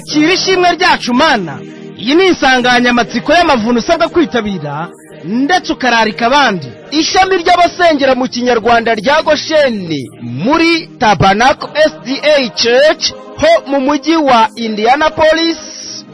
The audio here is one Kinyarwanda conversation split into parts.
akira ishimwe ryacu mana. Iyi ni insanganyamatsiko y'amavuno usabwa kwitabira ndetse ukararika abandi. Ishami ry'abasengera mu kinyarwanda rya Gosheni muri Tabernacle SDA Church ho mu mujyi wa Indianapolis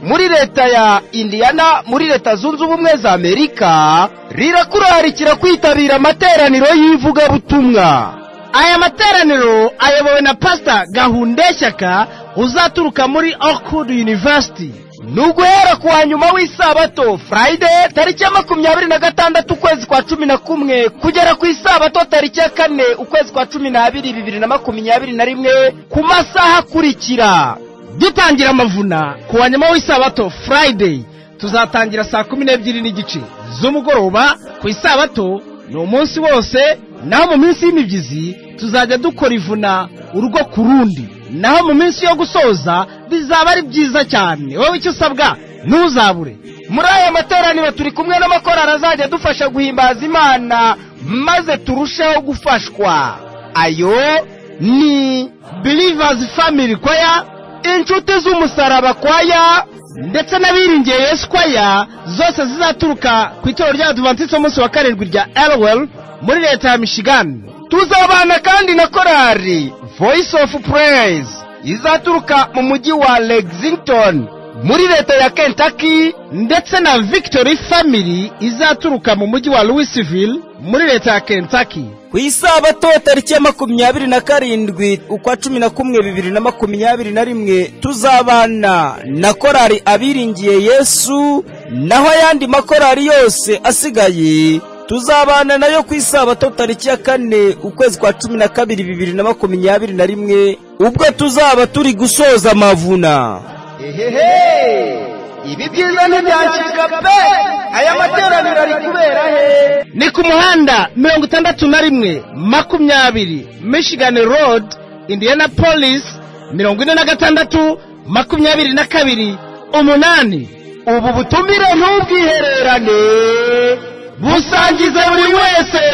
muri leta ya Indiana muri leta zunze ubumwe za Amerika rirakurarikira kwitabira amateraniro y'ivugabutumwa. Aya materaniro ayobowe na Pastor Gahundeshyaka uzaturuka muri Oakwood University. Nuguhera kuwa nyuma w'isabato Friday tariki ya 26 ukwezi kwa 11 kugera ku isabato tariki ya 4 ukwezi kwa 12 2021 ku masaha kurikira. Dutangira amavuna kuwa nyuma w'isabato Friday tuzatangira saa 12:30 z'umugoroba. Ku isabato ni umunsi wose, naho mu minsi y'imibyizi tuzajya dukora ivuna urugo ku rundi, naho mu minsi yo gusoza bizaba ari byiza cyane. Wowe icyo usabwa ntuzabure. Muri aya materaniro turi kumwe n'amakorali azajya dufasha guhimbaza Imana maze turusheho gufashwa. Ayo ni Believers Family Choir, Inshuti z'Umusaraba Choir ndetse n'abiringiye Yesu Choir, zose zizaturuka ku itorero ry'Abadiventiste umunsi wa karindwi rya Elwell muri leta ya Michigan. Tuzabana kandi na korali Voice of Praise izaturuka mu mujyi wa Lexington muri leta ya Kentucky, ndetse na Victory Family izaturuka mu mujyi wa Louisville muri leta ya Kentucky. Ku isabato tariki ya 27 ukwa 11 2021 tuzabana na korali Abiringiye Yesu, naho ayandi makorali yose asigaye tuzabana nayo ku isabato tariki ya 4 ukwezi kwa 12 2021 ubwo tuzaba turi gusoza amavuna. Ibi byiza ntibyacika pe. Aya materaniro ari kubera he? Ni ku muhanda 61-20 Michigan Road, Indianapolis, 46-22-8. Ubu butumire ntubwihererane, busangize buri wese.